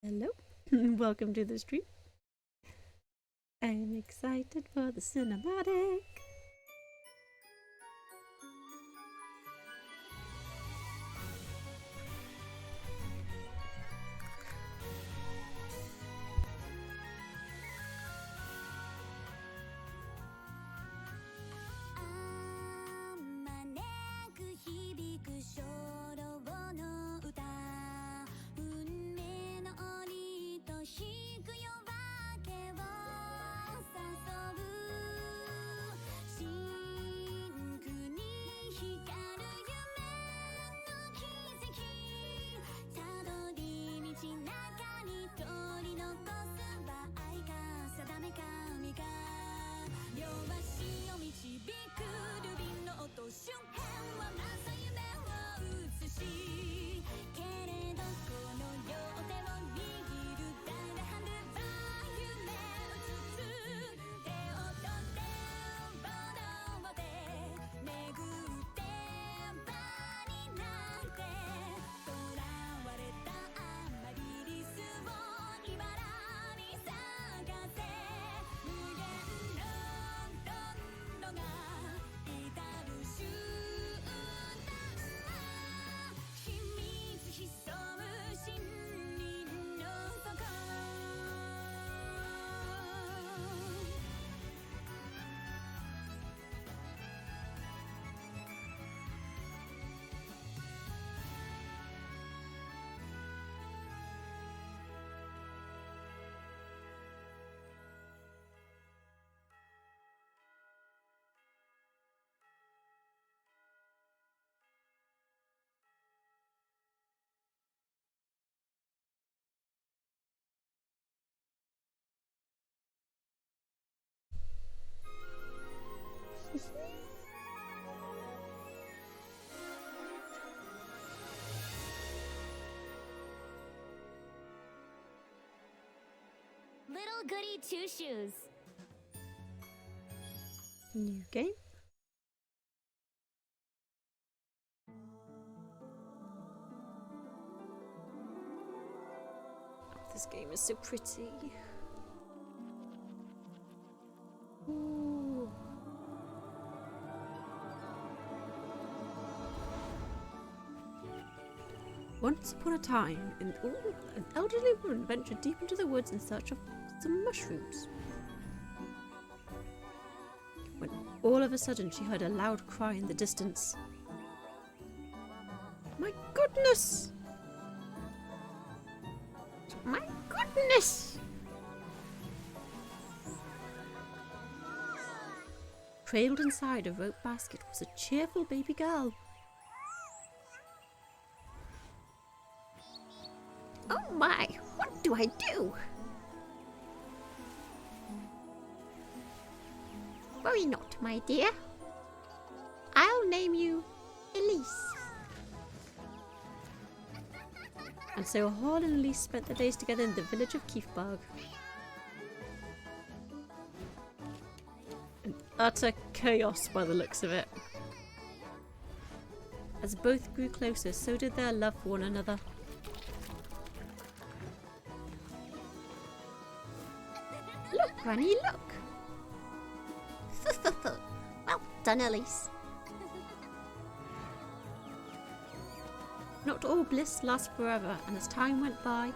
Hello, welcome to the stream. I'm excited for the cinematic. Little Goody Two-Shoes. New game. This game is so pretty. Ooh. Once upon a time, an elderly woman ventured deep into the woods in search of some mushrooms. When all of a sudden she heard a loud cry in the distance. My goodness! My goodness! Cradled inside a rope basket was a cheerful baby girl. Oh my, what do I do? Worry not, my dear. I'll name you Elise. And so Hall and Elise spent their days together in the village of Kiefberg. An utter chaos by the looks of it. As both grew closer, so did their love for one another. Look, Granny, look! Well done, Elise. Not all bliss lasts forever, and as time went by,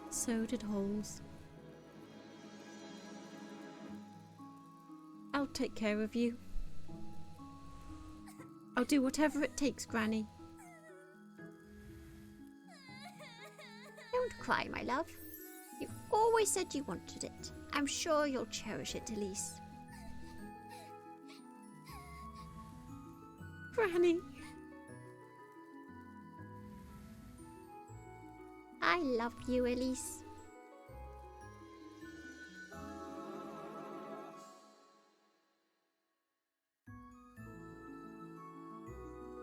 so did Halls. I'll take care of you. I'll do whatever it takes, Granny. Don't cry, my love. You've always said you wanted it. I'm sure you'll cherish it, Elise. Granny. I love you, Elise.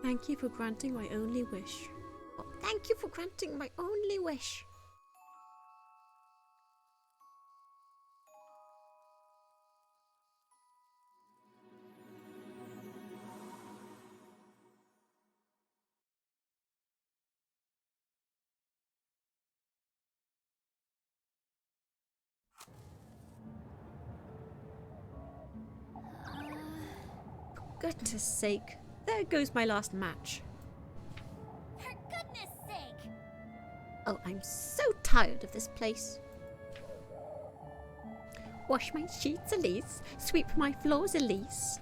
Thank you for granting my only wish. Oh, thank you for granting my only wish. goodness sake. There goes my last match. For goodness sake! Oh, I'm so tired of this place. Wash my sheets, Elise. Sweep my floors, Elise.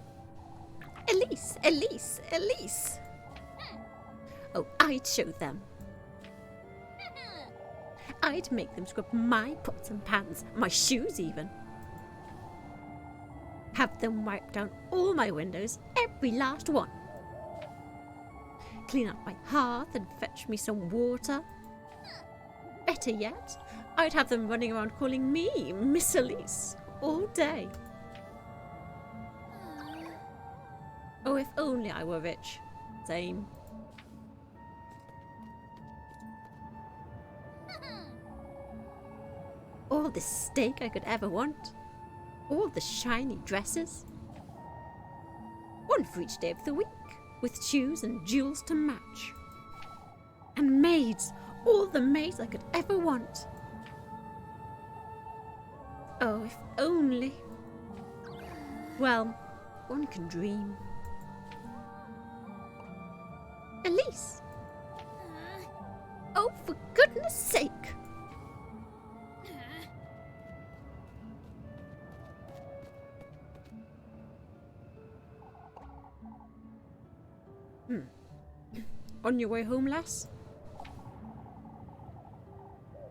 Elise, Elise, Elise. Oh, I'd show them. I'd make them scrub my pots and pans, my shoes even. Have them wipe down all my windows, every last one. Clean up my hearth and fetch me some water. Better yet, I'd have them running around calling me Miss Elise all day. Oh, if only I were rich. Same. All the steak I could ever want. All the shiny dresses. One for each day of the week, with shoes and jewels to match. And maids, all the maids I could ever want. Oh, if only. Well, one can dream. Elise! Oh, for goodness sake! On your way home, lass?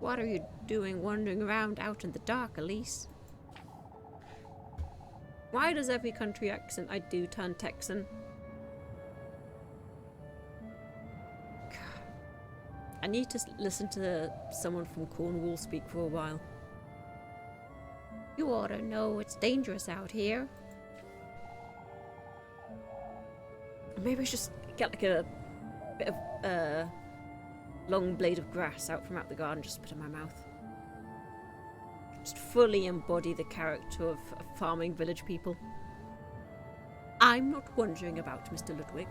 What are you doing wandering around out in the dark, Elise? Why does every country accent I do turn Texan? I need to listen to someone from Cornwall speak for a while. You ought to know it's dangerous out here. Maybe I should just get like a bit of long blade of grass out the garden, just put in my mouth. Just fully embody the character of farming village people. I'm not wondering about Mr. Ludwig.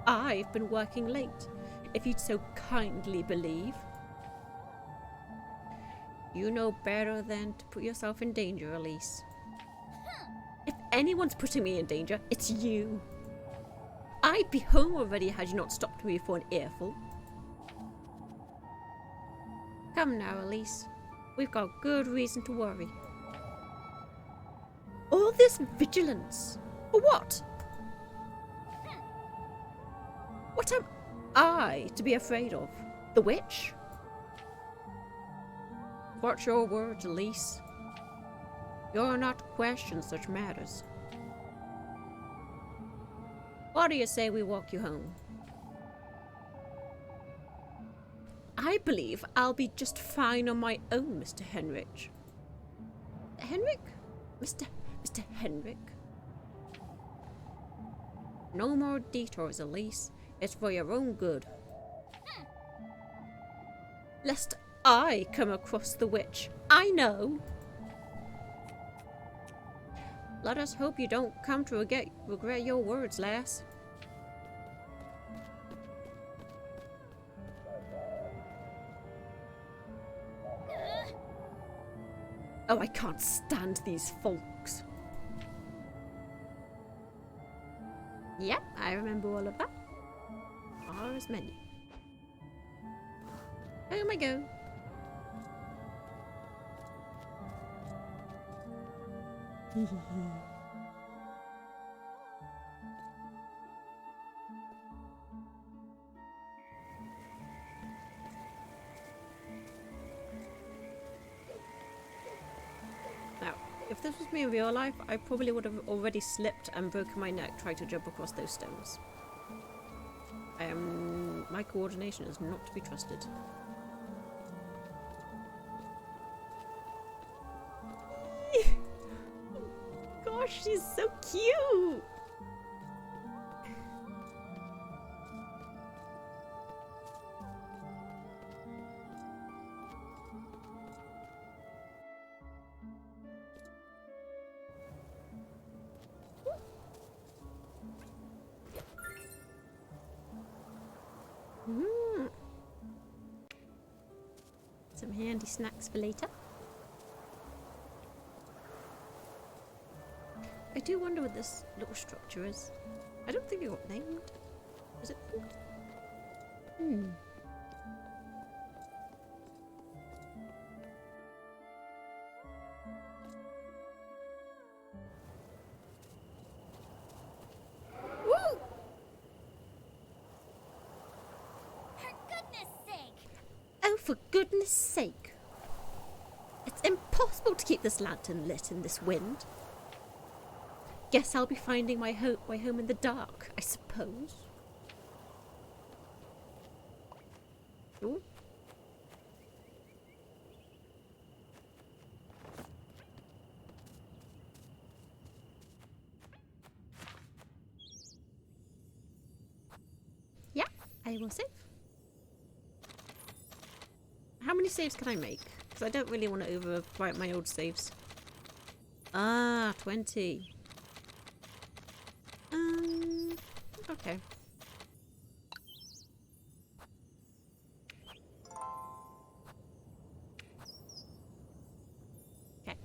I've been working late, if you'd so kindly believe. You know better than to put yourself in danger, Elise. If anyone's putting me in danger, it's you. I'd be home already had you not stopped me for an earful. Come now, Elise. We've got good reason to worry. All this vigilance. For what? What am I to be afraid of? The witch? Watch your words, Elise. You're not to question such matters. What do you say we walk you home? I believe I'll be just fine on my own, Mr. Henrich. Henrik? Mr. Henrik? No more detours, Elise. It's for your own good. Lest I come across the witch. I know. Let us hope you don't come to regret your words, lass. Oh, I can't stand these folks. Yep, I remember all of that. Horror's menu. Home I go. Now, if this was me in real life, I probably would have already slipped and broken my neck trying to jump across those stones. My coordination is not to be trusted. Gosh, she's so cute! Some handy snacks for later. I do wonder what this little structure is. I don't think it got named. Is it named? Hmm. Woo! For goodness sake! Oh, for goodness sake. It's impossible to keep this lantern lit in this wind. Guess I'll be finding my way home in the dark, I suppose. Ooh. Yeah, I will save. How many saves can I make? Because I don't really want to overwrite my old saves. Ah, 20. Okay. Okay.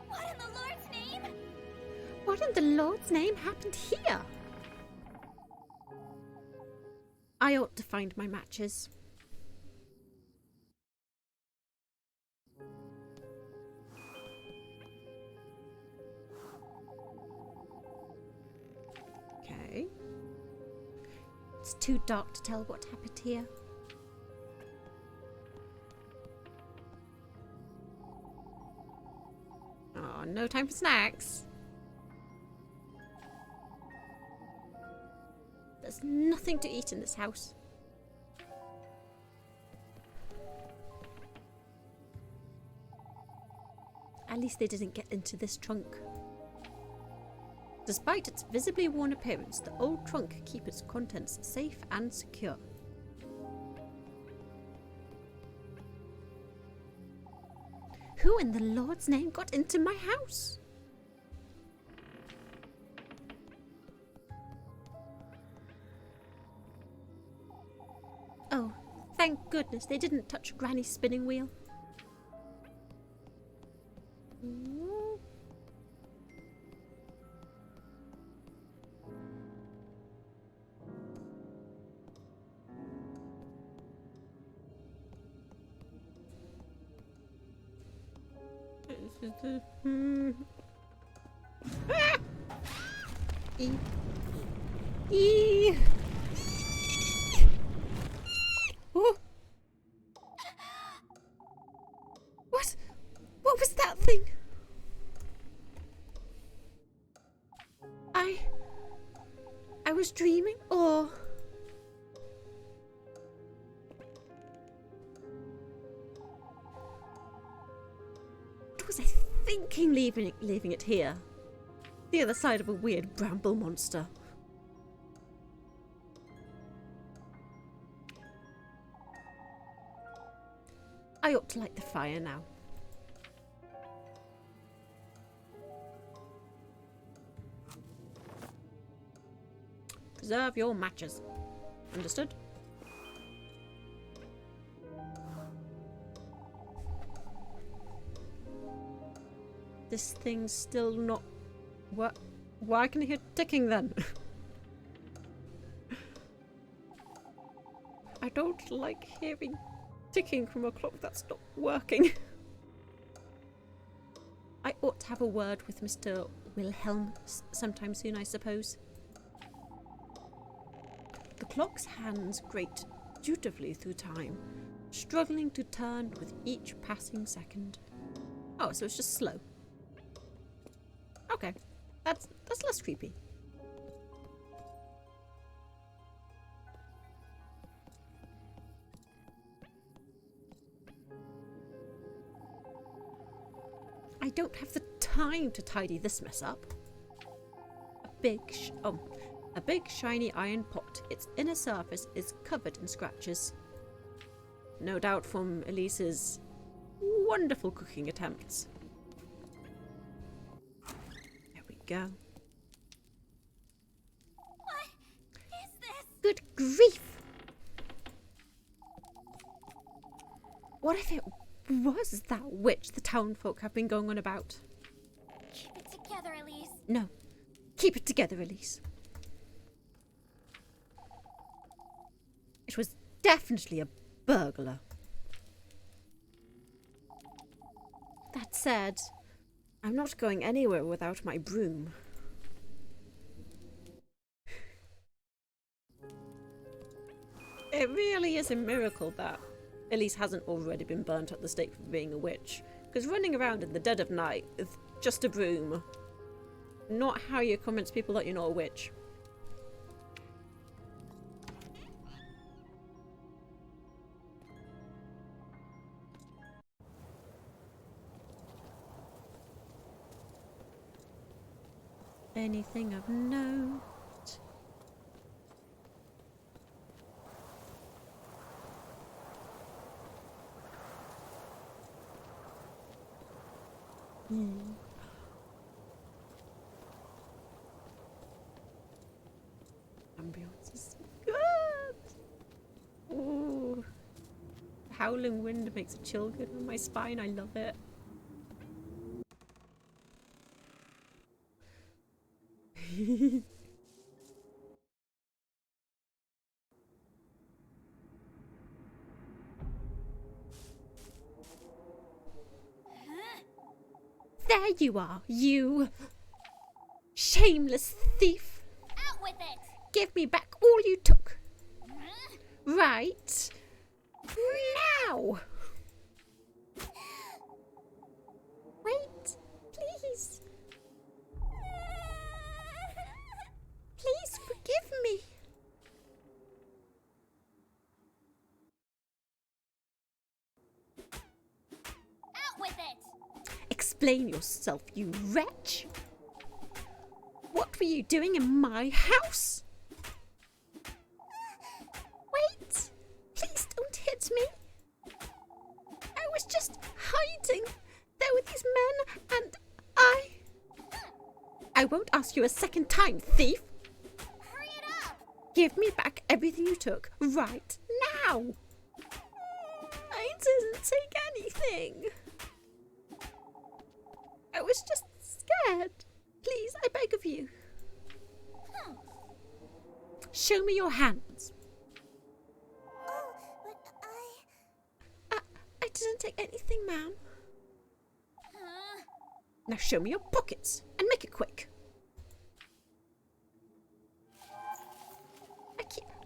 What in the Lord's name? What in the Lord's name happened here? I ought to find my matches. Okay. It's too dark to tell what happened here. Oh, no time for snacks. There's nothing to eat in this house. At least they didn't get into this trunk. Despite its visibly worn appearance, the old trunk keeps its contents safe and secure. Who in the Lord's name got into my house? Oh, thank goodness they didn't touch Granny's spinning wheel. Ah! Oh. What was that thing? I was dreaming, or what was I thinking leaving it here? The other side of a weird bramble monster. I ought to light the fire now. Preserve your matches. Understood? This thing's still not... What? Why can I hear ticking then? I don't like hearing ticking from a clock that's not working. I ought to have a word with Mr. Wilhelm sometime soon, I suppose. The clock's hands grate dutifully through time, struggling to turn with each passing second. Oh, so it's just slow. Okay, that's less creepy. I don't have the time to tidy this mess up. A big shiny iron pot. Its inner surface is covered in scratches. No doubt from Elise's wonderful cooking attempts. There we go. What is Good grief! What if it was that witch the townfolk have been going on about? Keep it together, Elise. No. Keep it together, Elise. It was definitely a burglar. That said, I'm not going anywhere without my broom. It really is a miracle that Elise hasn't already been burnt at the stake for being a witch. Because running around in the dead of night with just a broom, not how you convince people that you're not a witch. Anything of note? Ambiance is so good. Ooh. The howling wind makes a chill good on my spine. I love it. There you are, you shameless thief. Out with it! Give me back all you took. Huh? Right now. Wait, please. Please forgive me. Out with it! Explain yourself, you wretch. What were you doing in my house? Wait, please don't hit me. I was just hiding there with these men and I won't ask you a second time, thief. Hurry it up! Give me back everything you took right now. I didn't take anything. I was just scared. Please, I beg of you. Show me your hands. Oh, but I didn't take anything, ma'am. Huh? Now show me your pockets and make it quick.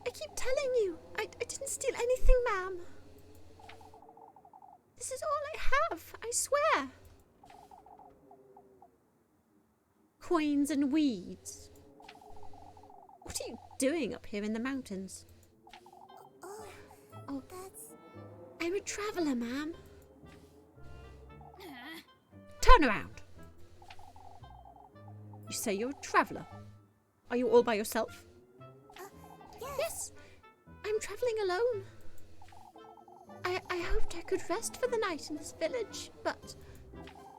I keep telling you, I didn't steal anything, ma'am. This is all I have, I swear. Coins and weeds. What are you doing up here in the mountains? Oh, I'm a traveller, ma'am. Huh? Turn around. You say you're a traveller. Are you all by yourself? Yes, I'm travelling alone. I hoped I could rest for the night in this village, but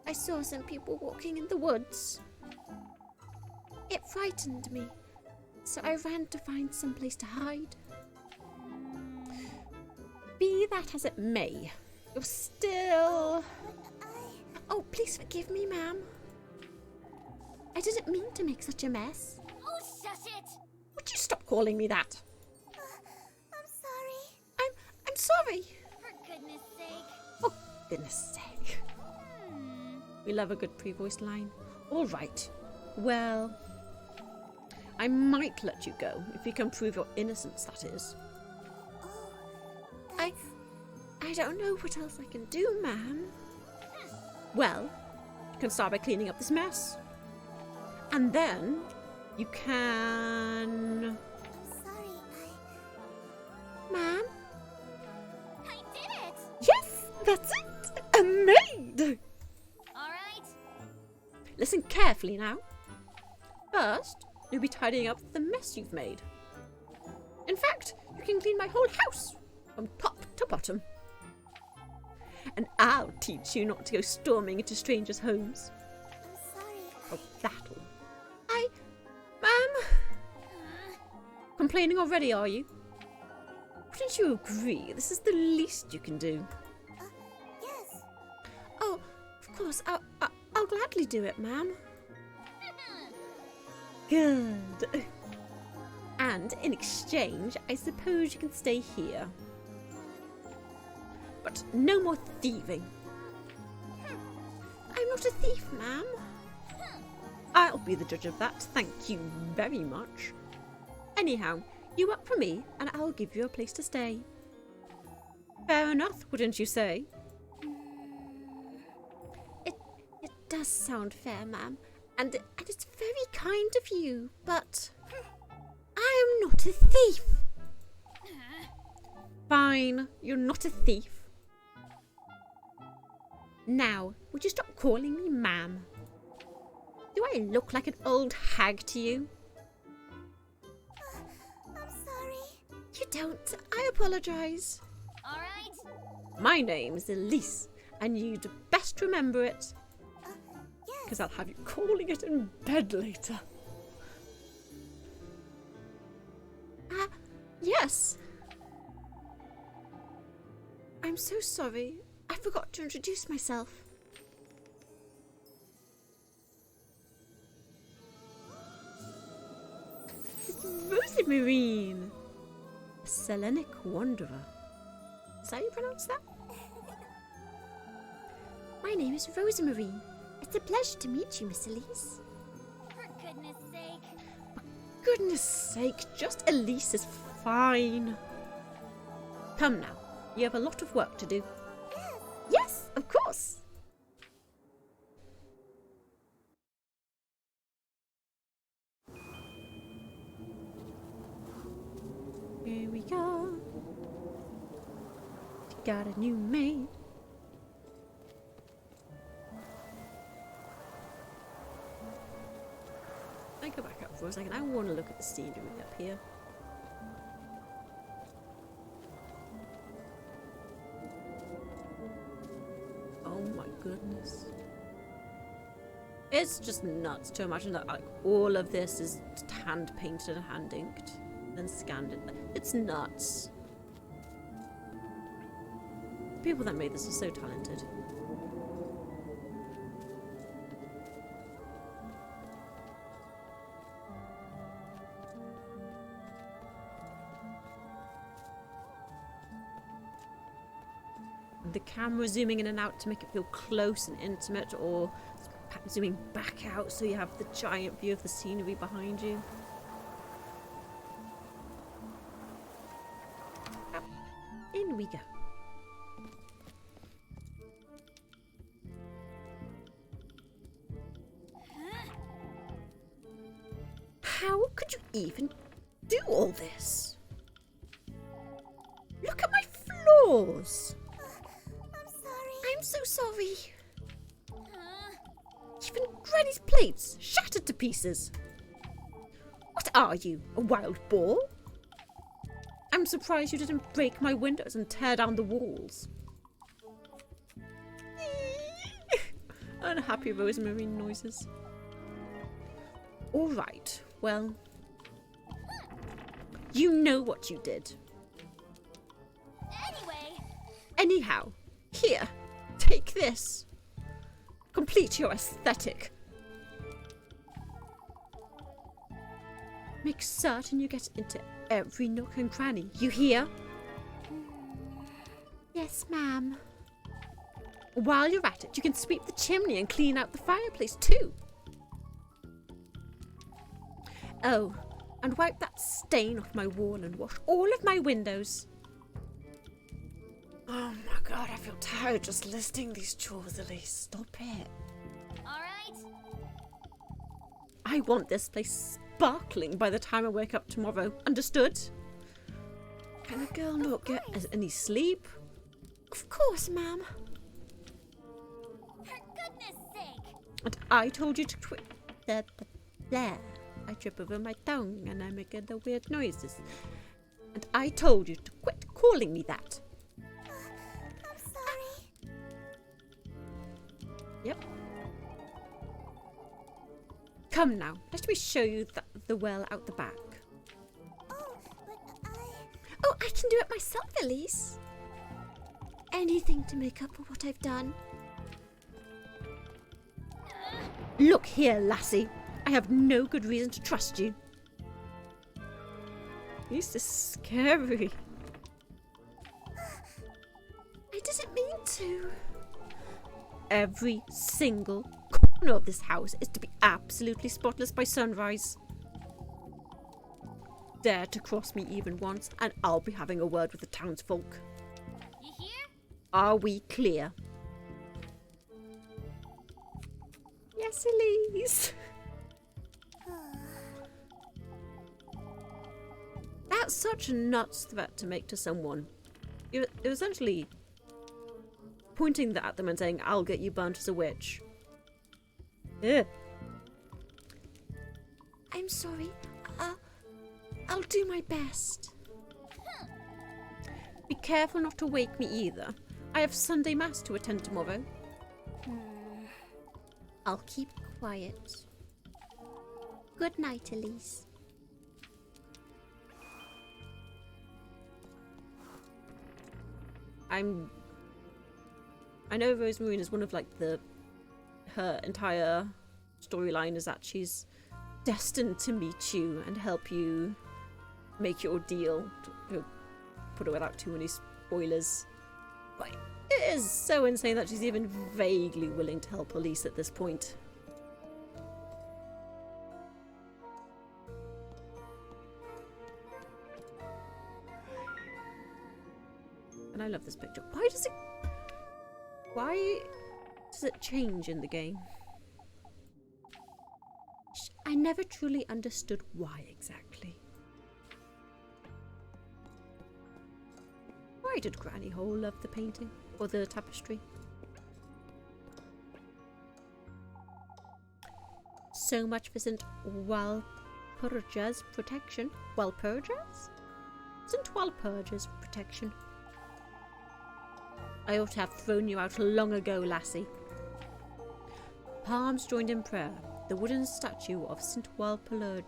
I saw some people walking in the woods. It frightened me, so I ran to find some place to hide. Be that as it may, you're still... Oh, please forgive me, ma'am. I didn't mean to make such a mess. Oh, shush it! Would you stop calling me that? I'm sorry. I'm sorry. For goodness sake. Oh, goodness sake. We love a good pre-voiced line. All right. Well, I might let you go if you can prove your innocence, that is. I don't know what else I can do, ma'am. Well, you can start by cleaning up this mess. And then you can... I'm sorry, Ma'am? I did it! Yes, that's it! A maid! Alright. Listen carefully now. First, you'll be tidying up the mess you've made. In fact, you can clean my whole house, from top to bottom. And I'll teach you not to go storming into strangers' homes. I'm sorry, Oh, that'll... Ma'am? Huh? Come Complaining already, are you? Wouldn't you agree? This is the least you can do. Yes. Oh, of course. I'll gladly do it, ma'am. Good. And in exchange, I suppose you can stay here. But no more thieving. I'm not a thief, ma'am. I'll be the judge of that, thank you very much. Anyhow, you work for me, and I'll give you a place to stay. Fair enough, wouldn't you say? It does sound fair, ma'am, and it's very kind of you, but I am not a thief. Fine, you're not a thief. Now, would you stop calling me ma'am? Do I look like an old hag to you? I'm sorry. You don't. I apologise. All right. My name's Elise, and you'd best remember it, Yes. because I'll have you calling it in bed later. Yes. I'm so sorry. I forgot to introduce myself. It's Rosemarine, a Selenic wanderer. Is that how you pronounce that? My name is Rosemarine. It's a pleasure to meet you, Miss Elise. For goodness sake. Goodness sake, just Elise is fine. Come now, you have a lot of work to do. Yes, of course. Here we go. Got a new maid. I go back up for a second. I want to look at the scenery up here. Oh my goodness. It's just nuts to imagine that like all of this is just hand painted and hand inked, then scanned in. It's nuts. People that made this are so talented. The camera zooming in and out to make it feel close and intimate, or zooming back out so you have the giant view of the scenery behind you. In we go. How could you even do all this? Look at my floors! I'm sorry. I'm so sorry. Huh? Even Granny's plates shattered to pieces. What are you, a wild boar? I'm surprised you didn't break my windows and tear down the walls. Unhappy Rosemarine noises. All right, well, you know what you did. Anyway. Anyhow, here, take this. Complete your aesthetic. Make certain you get into every nook and cranny. You hear? Yes, ma'am. While you're at it, you can sweep the chimney and clean out the fireplace too. Oh, and wipe that stain off my wall and wash all of my windows. Oh my god, I feel tired just listing these chores, Elise. Stop it. All right. I want this place sparkling by the time I wake up tomorrow. Understood? Can a girl not get any sleep? Of course, ma'am. For goodness sake. And I told you to quit. There. I trip over my tongue and I make the weird noises. And I told you to quit calling me that. I'm sorry. Yep. Come now, let me show you the well out the back. Oh, Oh, I can do it myself, Elise. Anything to make up for what I've done. Look here, lassie. I have no good reason to trust you. This is scary. I didn't mean to. Every single corner of this house is to be absolutely spotless by sunrise. Dare to cross me even once, and I'll be having a word with the townsfolk. You hear? Are we clear? Yes, Elise. That's such a nuts threat to make to someone. You're essentially pointing that at them and saying, I'll get you burnt as a witch. Ugh. I'm sorry. I'll do my best. Be careful not to wake me either. I have Sunday Mass to attend tomorrow. I'll keep quiet. Good night, Elise. I know Rosemary is one of like her entire storyline is that she's destined to meet you and help you make your deal. To put it without too many spoilers. But it is so insane that she's even vaguely willing to help Elise at this point. And I love this picture. Why does it change in the game? I never truly understood why exactly. Why did Granny Hole love the painting? Or the tapestry? So much for St. Walpurga's protection. Walpurga's? St. Walpurga's protection. I ought to have thrown you out long ago, lassie. Palms joined in prayer. The wooden statue of St. Walpurga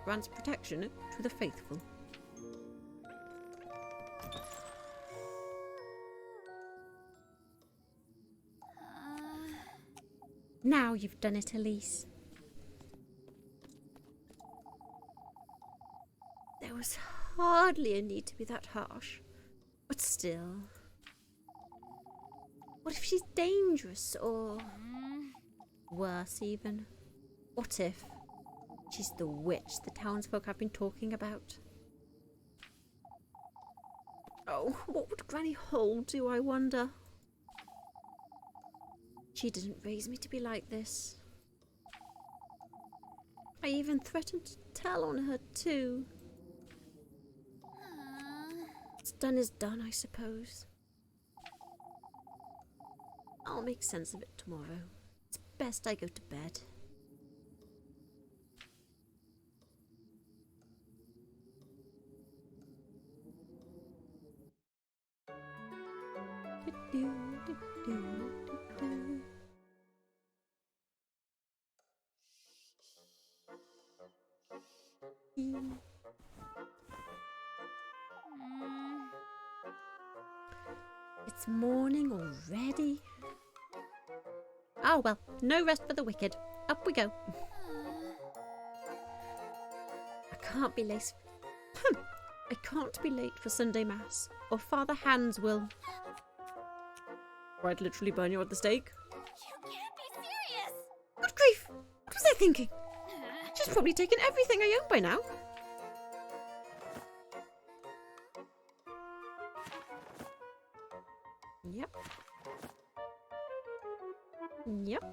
grants protection to the faithful. Now you've done it, Elise. There was hardly a need to be that harsh. But still. What if she's dangerous, or worse even? What if she's the witch the townsfolk have been talking about? Oh, what would Granny Hole do, I wonder? She didn't raise me to be like this. I even threatened to tell on her too. What's done is done, I suppose. I'll make sense of it tomorrow. It's best I go to bed. It's morning already. Oh well, no rest for the wicked. Up we go. I can't be late. I can't be late for Sunday Mass, or Father Hans will. Or I'd literally burn you at the stake. You can't be serious! Good grief! What was I thinking? She's probably taken everything I own by now. Yep. Yep.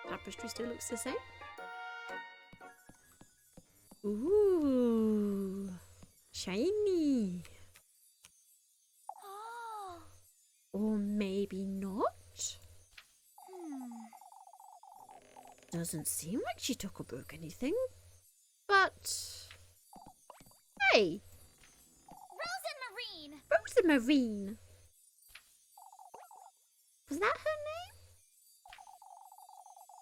Tapestry still looks the same. Ooh, shiny. Oh. Or maybe not. Doesn't seem like she took or broke anything. But... Hey! Rose and Marine! Rose and Marine! Was that her name?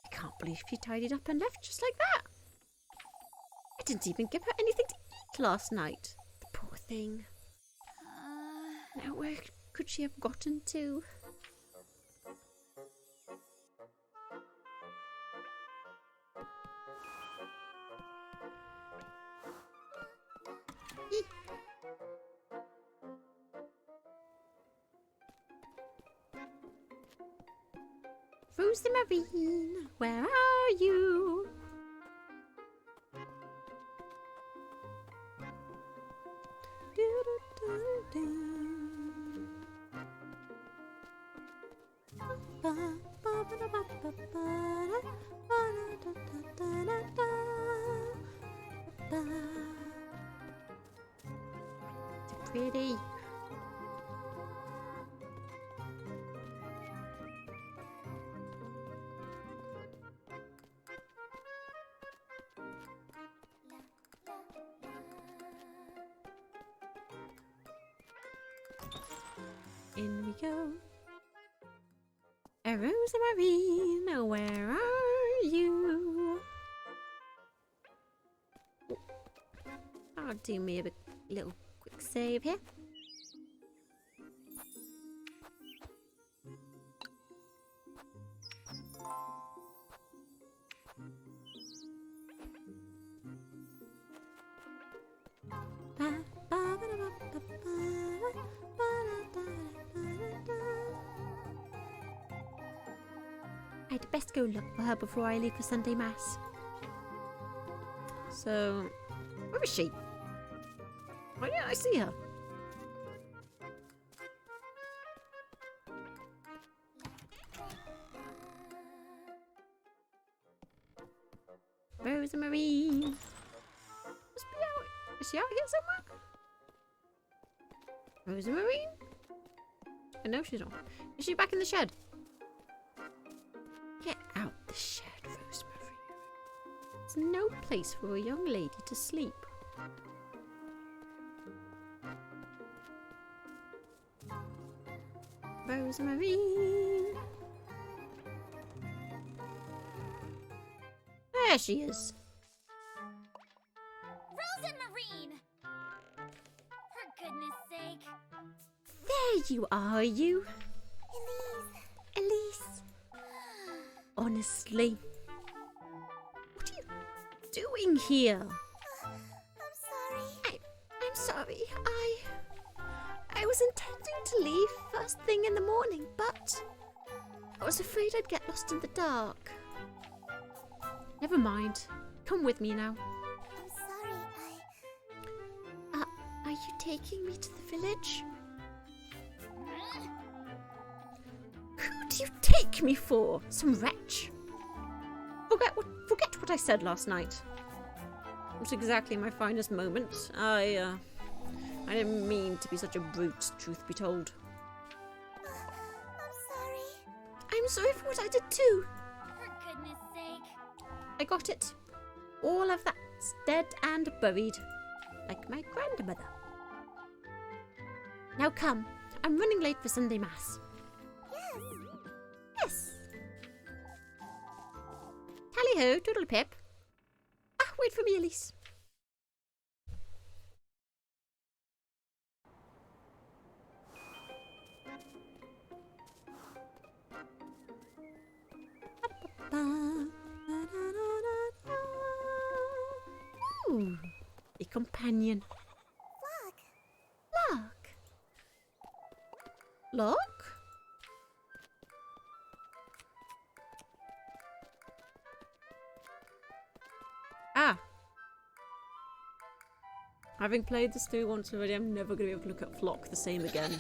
I can't believe she tidied up and left just like that. I didn't even give her anything to eat last night. The poor thing. Now where could she have gotten to? Rose the Marine, where are you? So pretty. In we go. A Rose Marine, where are you? I'll do me a little quick save here. I'd best go look for her before I leave for Sunday Mass. So, where is she? Why didn't I see her? Rose Marie. Must be out. Is she out here somewhere? Rose Marie? I know she's not. Is she back in the shed? Get out the shed, Rosemary. It's no place for a young lady to sleep. Rosemary. There she is. Rose and Marine! For goodness sake. There you are, you. Elise. Elise. Honestly. What are you doing here? I'm sorry. I'm sorry. I was intending to leave first thing in the morning, but I was afraid I'd get lost in the dark. Never mind. Come with me now. I'm sorry, Are you taking me to the village? Who do you take me for? Some wretch? Forget what I said last night. It was exactly my finest moment. I didn't mean to be such a brute, truth be told. I'm sorry. I'm sorry for what I did too. For goodness sake. I got it. All of that's dead and buried. Like my grandmother. Now come. I'm running late for Sunday Mass. Yes. Yes. Tally-ho, toodle-pip. Ah, wait for me, Elise. Ooh, a companion. Look. Look? Ah. Having played this through once already, I'm never going to be able to look at Flock the same again.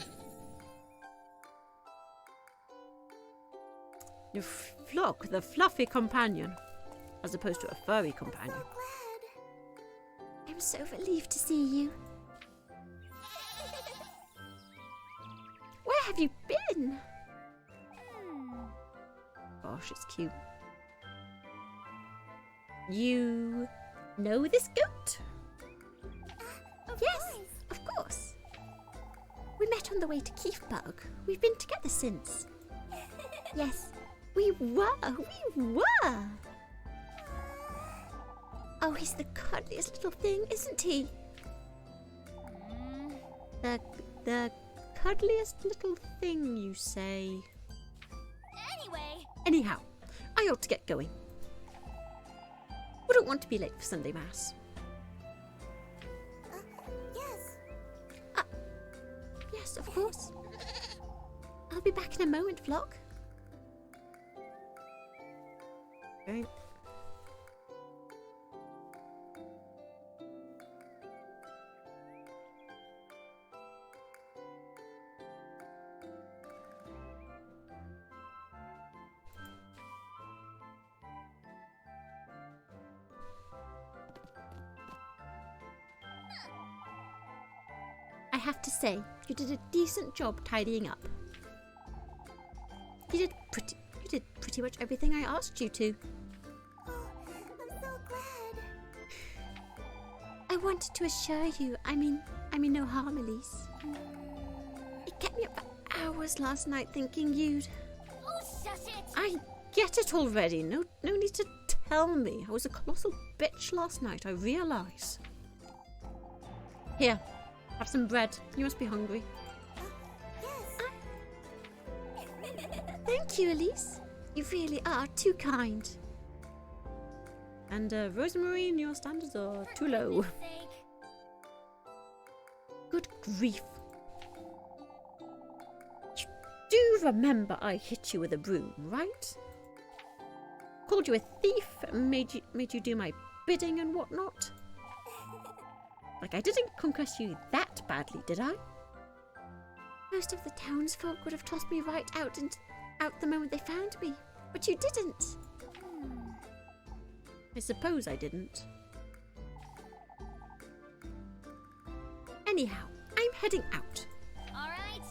Flock, the fluffy companion, as opposed to a furry companion. Glad. I'm so relieved to see you. Where have you been? Gosh, it's cute. You know this goat? Yes, of course. We met on the way to Keefbug. We've been together since. Yes, we were. Oh, he's the cuddliest little thing, isn't he? The cuddliest little thing, you say? Anyway, Anyhow, I ought to get going. Wouldn't want to be late for Sunday Mass. yes. Yes, of course. I'll be back in a moment, Flock. Okay. I have to say, you did a decent job tidying up. You did pretty much everything I asked you to. Oh, I'm so glad. I wanted to assure you, I mean no harm, Elise. It kept me up for hours last night thinking you'd... Oh, shush it. I get it already. No need to tell me. I was a colossal bitch last night, I realise. Here, have some bread. You must be hungry. Yes. Thank you, Elise. You really are too kind. And Rosemary, your standards are too low. Sake. Good grief. You do remember I hit you with a broom, right? Called you a thief, made you do my bidding and whatnot. Like, I didn't conquest you that badly, did I? Most of the townsfolk would have tossed me right out the moment they found me, but you didn't. I suppose I didn't. Anyhow, I'm heading out. All right.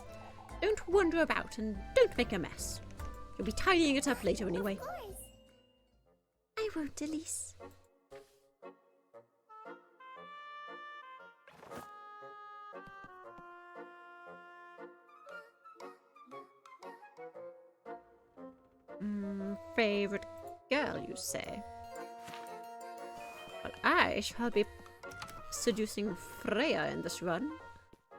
Don't wander about and don't make a mess. You'll be tidying it up later anyway. Of course. I won't, Elise. Favorite girl, you say? Well, I shall be seducing Freya in this run,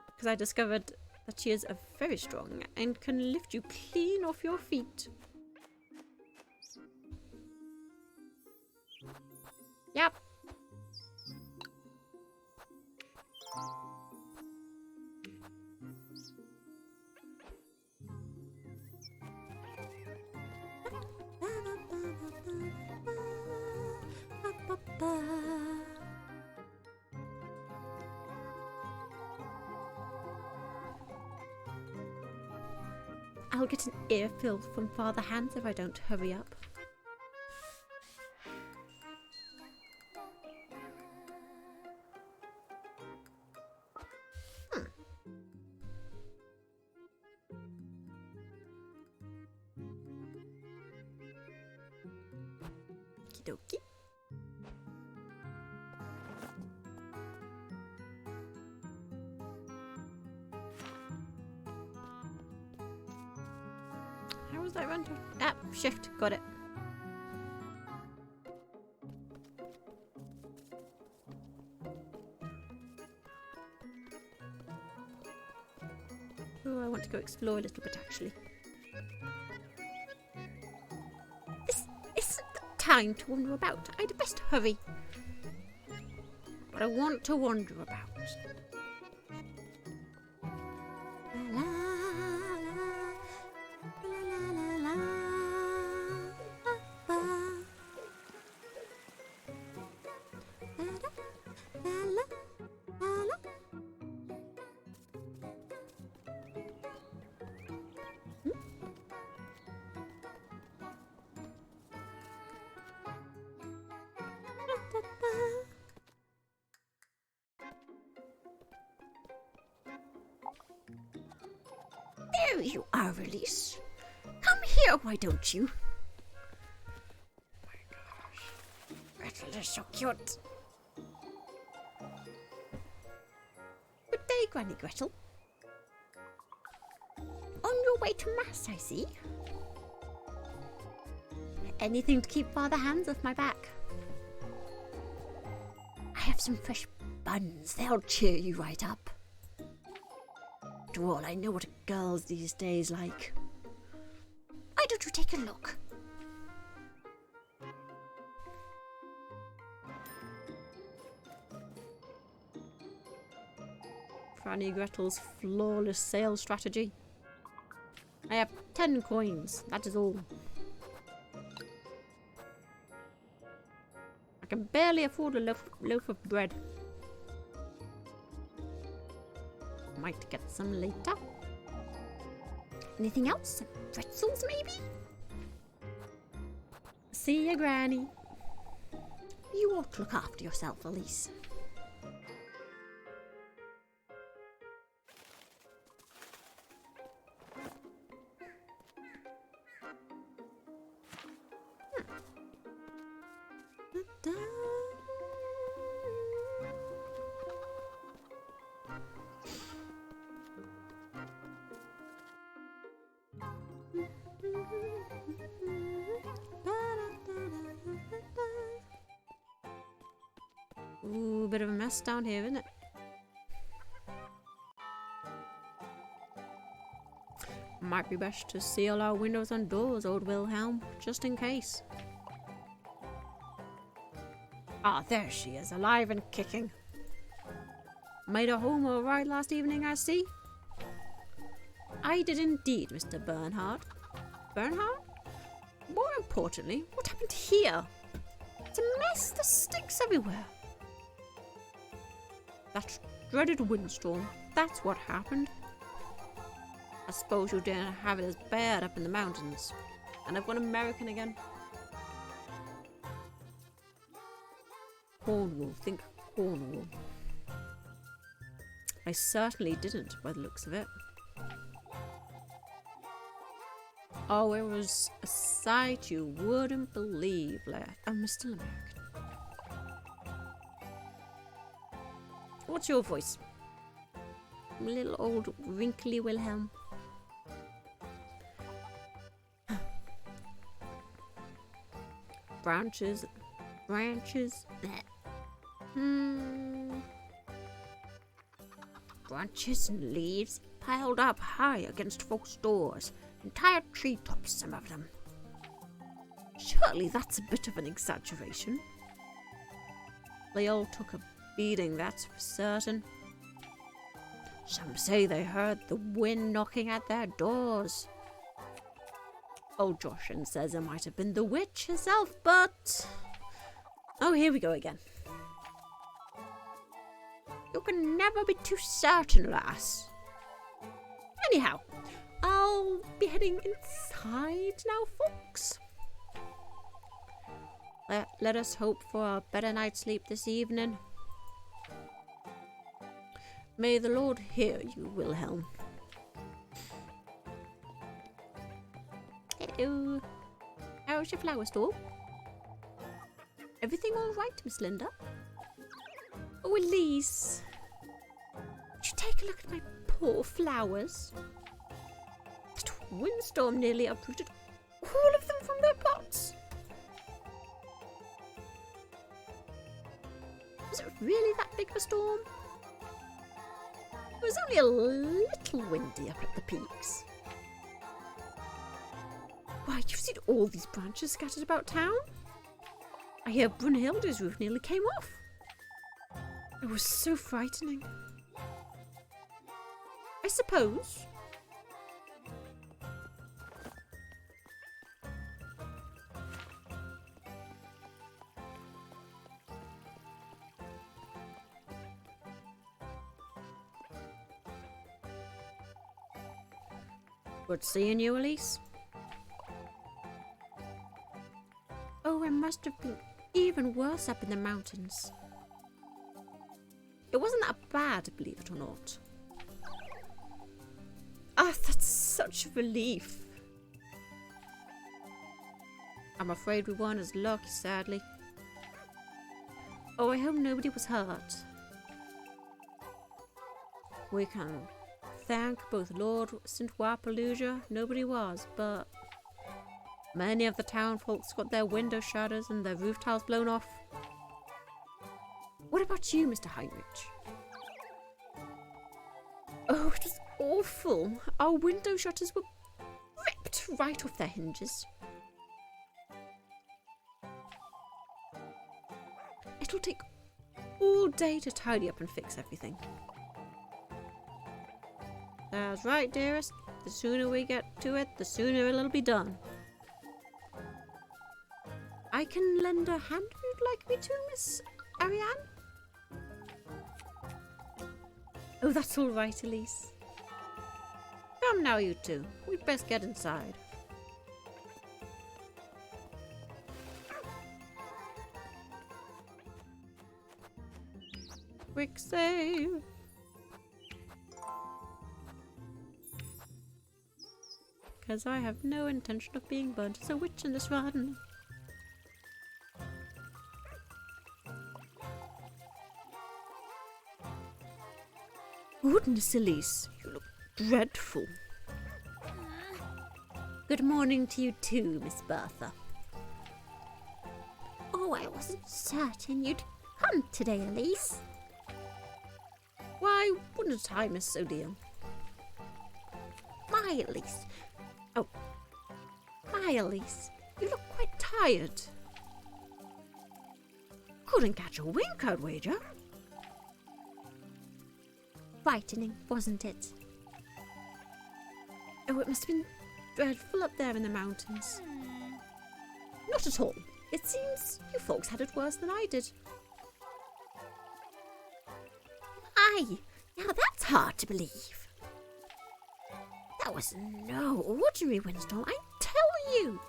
because I discovered that she is very strong and can lift you clean off your feet. Yep. I'll get an earful from Father Hans if I don't hurry up. Okie dokie. How was that run to? Ah, shift, got it. Oh, I want to go explore a little bit actually. This isn't the time to wander about. I'd best hurry. But I want to wander about. There you are, Elise. Come here, why don't you? Oh my gosh. They're so cute. Good day, Granny Gretel. On your way to Mass, I see. Anything to keep Father Hands off my back. I have some fresh buns. They'll cheer you right up. After all, I know what girls these days like. Why don't you take a look? Granny Gretel's flawless sales strategy. I have 10 coins, that is all. I can barely afford a loaf of bread. Might get some later. Anything else? Some pretzels, maybe? See ya, Granny. You ought to look after yourself, Elise. Ooh, bit of a mess down here, isn't it? Might be best to seal our windows and doors, old Wilhelm, just in case. Ah, there she is, alive and kicking. Made it home all right last evening, I see. I did indeed, Mr. Bernhard. Bernhard? More importantly, what happened here? It's a mess, there stinks everywhere. That dreaded windstorm, that's what happened. I suppose you didn't have it as bad up in the mountains. And I've gone American again. Cornwall, think Cornwall. I certainly didn't, by the looks of it. Oh, it was a sight you wouldn't believe. I'm still American. What's your voice? Little old wrinkly Wilhelm. Branches. Branches and leaves piled up high against folks' doors. Entire treetops, some of them. Surely that's a bit of an exaggeration. They all took a beating, that's for certain. Some say they heard the wind knocking at their doors. Old Joshin says it might have been the witch herself, but... Oh, here we go again. You can never be too certain, lass. Anyhow, I'll be heading inside now, folks. Let us hope for a better night's sleep this evening. May the Lord hear you, Wilhelm. Hello. How's your flower store? Everything all right, Miss Linda? Oh, Elise. Would you take a look at my poor flowers? That windstorm nearly uprooted all of them from their pots. Was it really that big of a storm? It was only a little windy up at the peaks. Why, you've seen all these branches scattered about town? I hear Brunhilde's roof nearly came off. It was so frightening. I suppose. Good seeing you, Elise. Oh, it must have been even worse up in the mountains. It wasn't that bad, believe it or not. Ah, that's such a relief. I'm afraid we weren't as lucky, sadly. Oh, I hope nobody was hurt. We can thank both Lord St. Wapaluja, nobody was, but many of the town folks got their window shutters and their roof tiles blown off. What about you, Mr. Heinrich? Oh, it was awful. Our window shutters were ripped right off their hinges. It'll take all day to tidy up and fix everything. That's right, dearest. The sooner we get to it, the sooner it'll be done. I can lend a hand if you'd like me to, Miss Ariane. Oh, that's all right, Elise. Come now, you two. We'd best get inside. Quick save. Because I have no intention of being burnt as a witch in this garden. Goodness, Elise, you look dreadful. Good morning to you too, Miss Bertha. Oh, I wasn't certain you'd come today, Elise. Why wouldn't I, Miss O'Deal? My Elise. Oh, my Elise, you look quite tired. Couldn't catch a wink, I'd wager. Frightening, wasn't it? Oh, it must have been dreadful up there in the mountains. Not at all. It seems you folks had it worse than I did. Aye, now that's hard to believe. That was no ordinary windstorm, I tell you.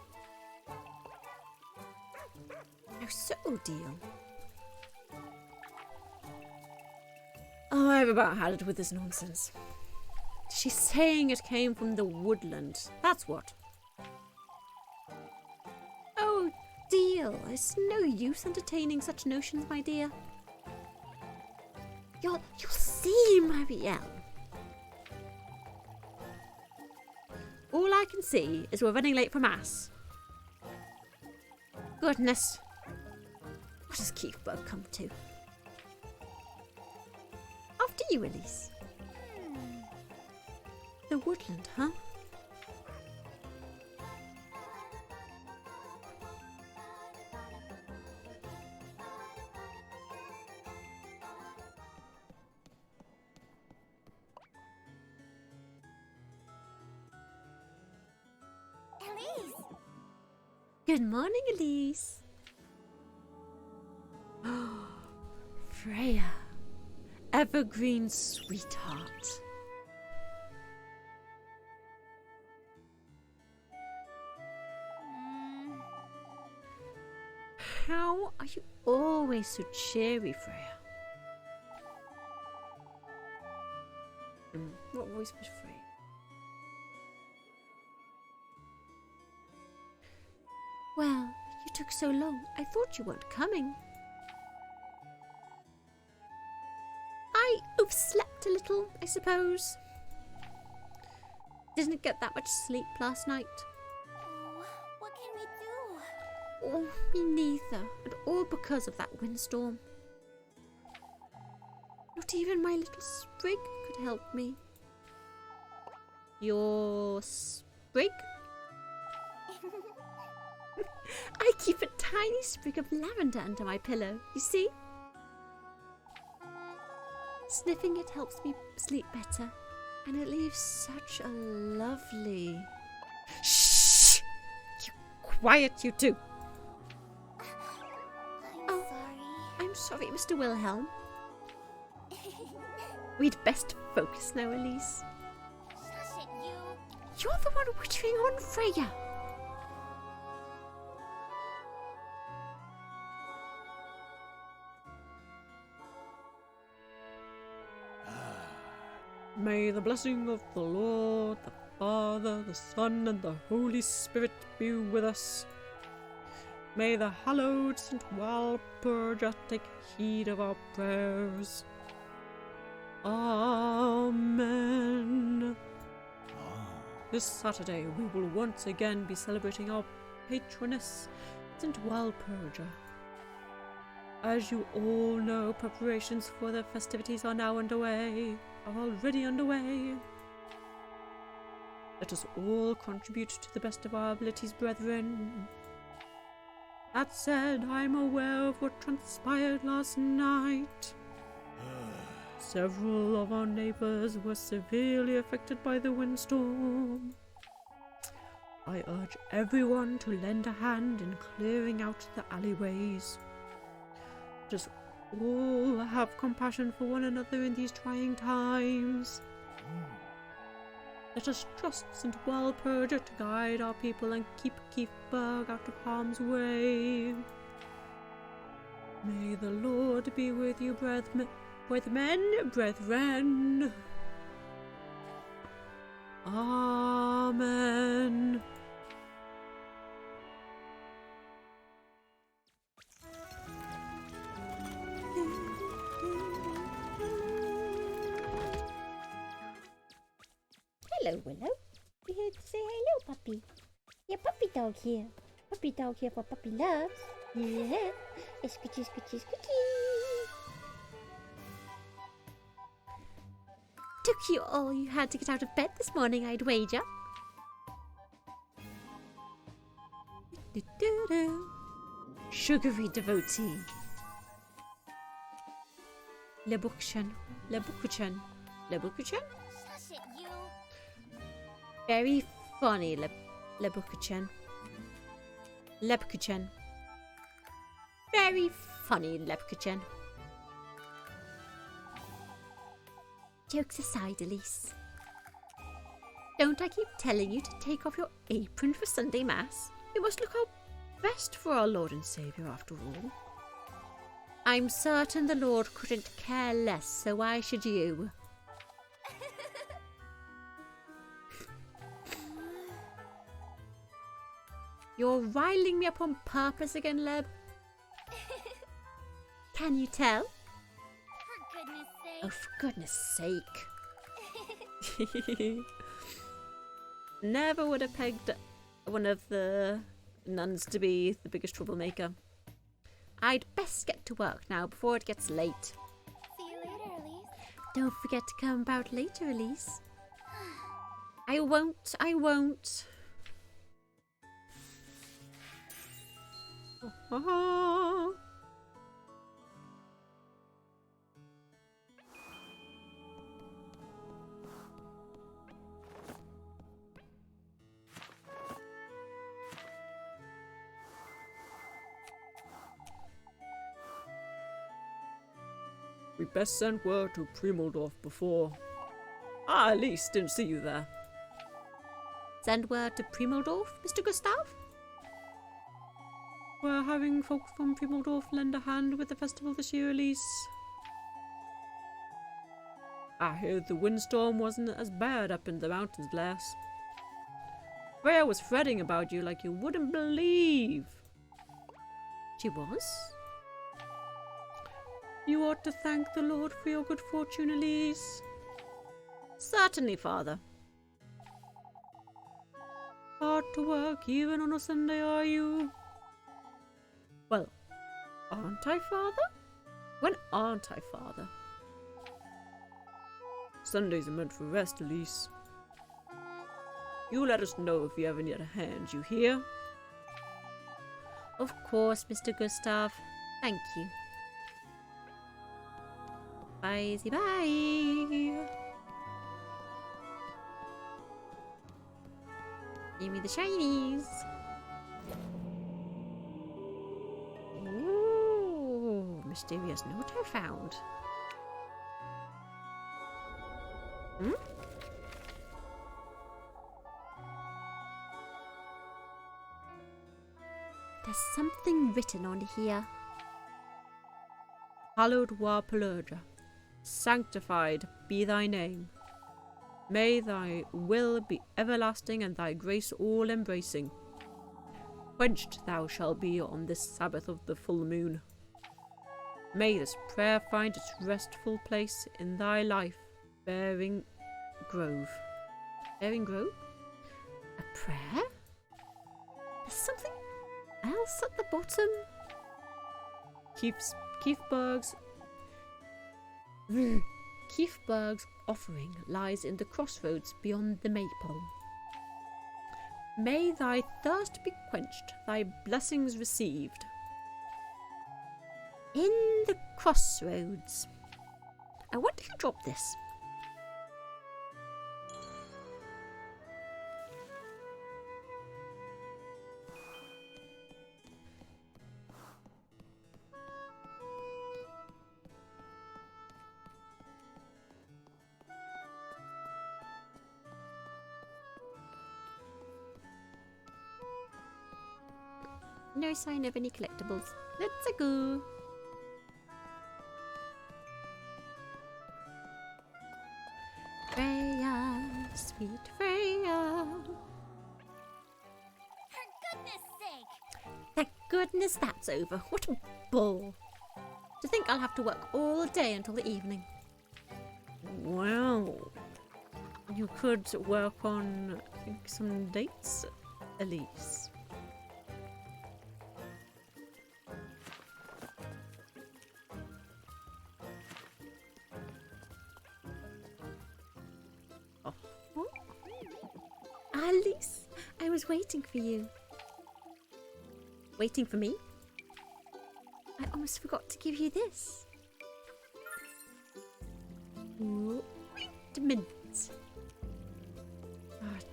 How so, O'Deal? Oh, I've about had it with this nonsense. She's saying it came from the woodland. That's what. Oh, Deal, it's no use entertaining such notions, my dear. You'll see, Marielle. All I can see is we're running late for Mass. Goodness. What has Keithburg come to? After you, Elise. The woodland, huh? Elise! Good morning, Elise. Freya. Evergreen sweetheart. How are you always so cheery, Freya? What voice was Freya? Well, you took so long, I thought you weren't coming. I overslept a little, I suppose. Didn't get that much sleep last night. Oh, what can we do? Oh, me neither. And all because of that windstorm. Not even my little sprig could help me. Your sprig? I keep a tiny sprig of lavender under my pillow, you see? Sniffing it helps me sleep better, and it leaves such a lovely... Shh! You quiet, you two! I'm sorry. I'm sorry, Mr. Wilhelm. We'd best focus now, Elise. Shush it, you. You're the one wittering on Freya. May the blessing of the Lord, the Father, the Son, and the Holy Spirit be with us. May the hallowed St. Walpurga take heed of our prayers. Amen. This Saturday we will once again be celebrating our patroness, St. Walpurga. As you all know, preparations for the festivities are already underway. Let us all contribute to the best of our abilities, brethren. That said, I am aware of what transpired last night. Several of our neighbors were severely affected by the windstorm. I urge everyone to lend a hand in clearing out the alleyways. Let us all have compassion for one another in these trying times. Let us trust St. Walpurga to guide our people and keep Keithburg out of harm's way. May the Lord be with you, brethren. Amen. Hello, Willow. We're here to say hello, puppy. Your puppy dog here. Puppy dog here for puppy loves. Yeah. Scoochie, scoochie, scoochie. Took you all you had to get out of bed this morning, I'd wager. Sugary devotee. Lebukuchan. Shush it, you. Very funny, Lebukuchan. Very funny, Lebukuchan. Jokes aside, Elise. Don't I keep telling you to take off your apron for Sunday Mass? We must look our best for our Lord and Saviour, after all. I'm certain the Lord couldn't care less, so why should you? You're riling me up on purpose again, Leb. Can you tell? For goodness sake. Oh, for goodness sake. Never would have pegged one of the nuns to be the biggest troublemaker. I'd best get to work now before it gets late. See you later, Elise. Don't forget to come about later, Elise. I won't. We best send word to Primeldorf before. Elise, didn't see you there. Send word to Primeldorf, Mr. Gustav? We're having folks from Primeldorf lend a hand with the festival this year, Elise. I heard the windstorm wasn't as bad up in the mountains, bless. Freya was fretting about you like you wouldn't believe. She was? You ought to thank the Lord for your good fortune, Elise. Certainly, Father. Hard to work even on a Sunday, are you? Well, aren't I, Father? When aren't I, Father? Sundays are meant for rest, Elise. You let us know if you ever need a hand, you hear? Of course, Mr. Gustav. Thank you. Bye. Give me the shinies. Ooh, mysterious note I found. There's something written on here. Hallowed Walpurga, sanctified be thy name. May thy will be everlasting and thy grace all embracing. Quenched thou shalt be on this Sabbath of the full moon. May this prayer find its restful place in thy life, bearing grove. Bearing grove? A prayer? There's something else at the bottom. Keithburg's offering lies in the crossroads beyond the maypole. May thy thirst be quenched, thy blessings received. In the crossroads. I wonder who dropped this. No sign of any collectibles. Let's go. Freya, sweet Freya. For goodness sake! Thank goodness that's over. What a bore. To think I'll have to work all day until the evening. Well, you could work on some dates, Elise. Alice, I was waiting for you. Waiting for me? I almost forgot to give you this. Wait a minute.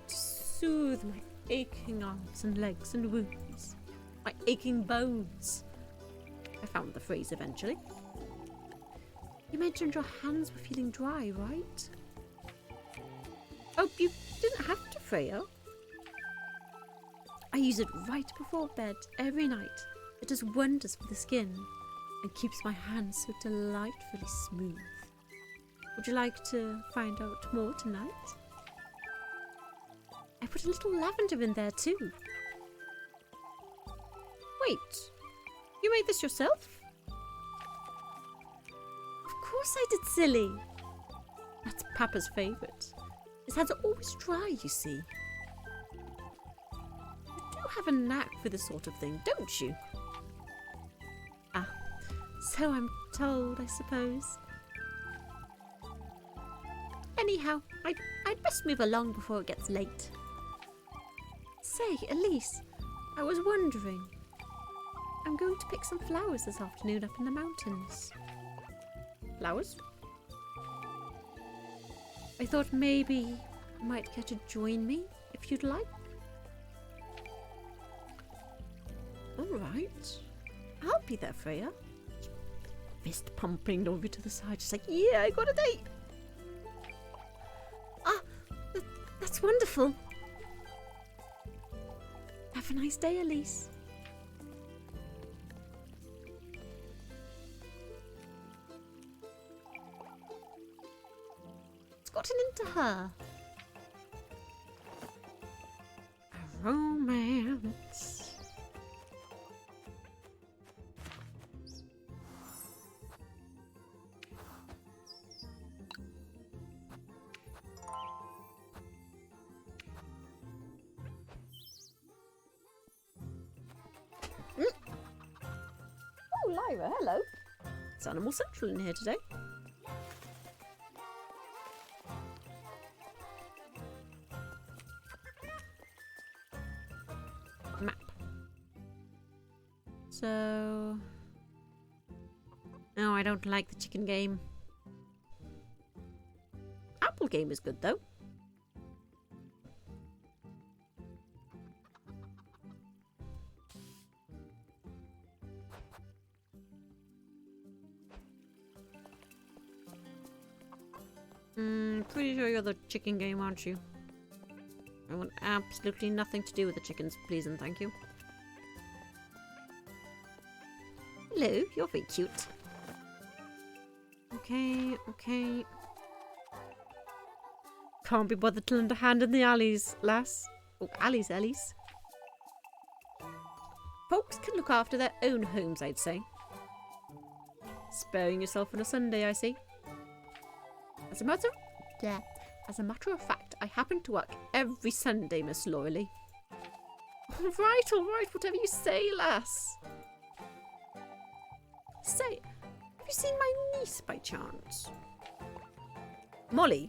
To soothe my aching arms and legs and wounds. My aching bones. I found the phrase eventually. You mentioned your hands were feeling dry, right? Oh, you didn't have to, Freya. I use it right before bed every night. It does wonders for the skin and keeps my hands so delightfully smooth. Would you like to find out more tonight? I put a little lavender in there too. Wait, you made this yourself? Of course I did, silly. That's Papa's favourite. His hands are always dry, you see. You do have a knack for this sort of thing, don't you? Ah, so I'm told, I suppose. Anyhow, I'd best move along before it gets late. Say, Elise, I was wondering. I'm going to pick some flowers this afternoon up in the mountains. Flowers? I thought maybe you might care to join me, if you'd like. All right. I'll be there, Freya. Fist pumping over to the side, just like, yeah, I got a date. Ah, that's wonderful. Have a nice day, Elise. Gotten into her. A romance. Oh, Lyra, hello. It's Animal Central in here today. Map. So... No, I don't like the chicken game. Apple game is good though. Pretty sure you're the chicken game, aren't you? I want absolutely nothing to do with the chickens, please and thank you. Hello, you're very cute. Okay, okay. Can't be bothered to lend a hand in the alleys, lass. Oh, alleys, alleys. folks can look after their own homes, I'd say. Sparing yourself on a Sunday, I see. As a matter of fact, I happen to work every Sunday, Miss Loreley. All right, whatever you say, lass. Say, have you seen my niece by chance? Molly?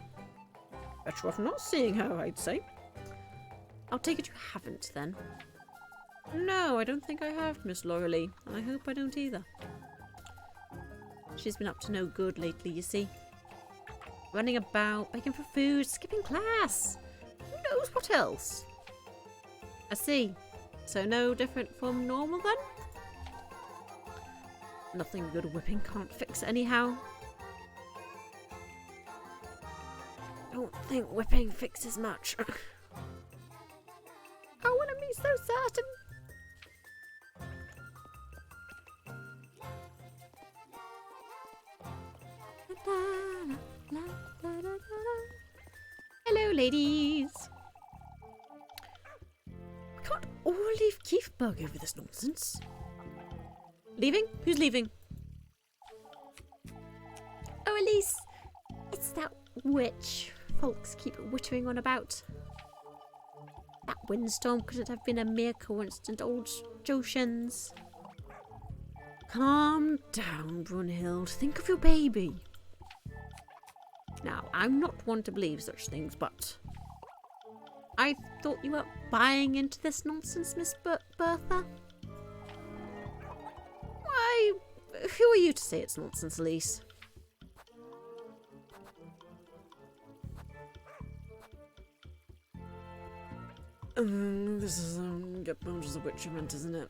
Better off not seeing her, I'd say. I'll take it you haven't, then. No, I don't think I have, Miss Loreley, and I hope I don't either. She's been up to no good lately, you see. Running about, begging for food, skipping class. Who knows what else? I see. So no different from normal, then? Nothing good whipping can't fix anyhow. Don't think whipping fixes much. I wouldn't be so certain. Hello, ladies. We can't all leave Keithburg over this nonsense. Leaving? Who's leaving? Oh, Elise, it's that witch folks keep wittering on about. That windstorm couldn't have been a mere coincidence, old Joshens. Calm down, Brunhild. Think of your baby. Now, I'm not one to believe such things, but I thought you were buying into this nonsense, Miss Bertha. Why, who are you to say it's nonsense, Elise? This is get bones as a witch event, isn't it?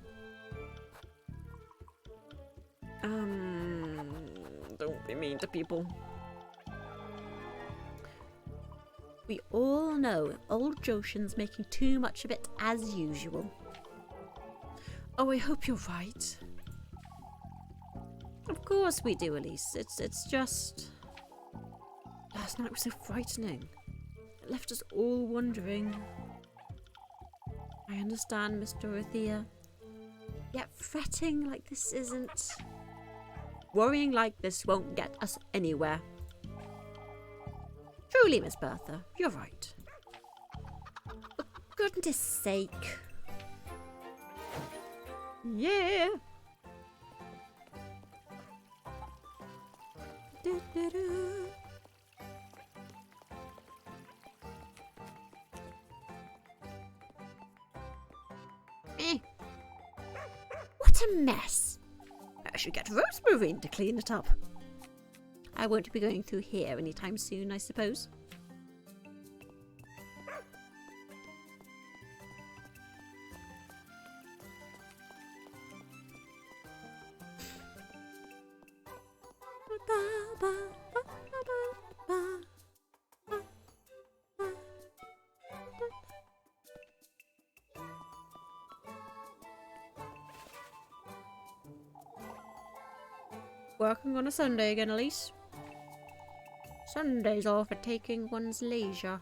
Don't be mean to people. We all know old Joshin's making too much of it as usual. Oh, I hope you're right. Of course we do, Elise. It's just... Last night was so frightening. It left us all wondering. I understand, Miss Dorothea. Yet fretting like this isn't... Worrying like this won't get us anywhere. Truly, Miss Bertha, you're right. For goodness sake. Yeah. Do-do-do. What a mess. I should get Rosemary to clean it up. I won't be going through here anytime soon, I suppose. Working on a Sunday again, Elise? Sundays are for taking one's leisure.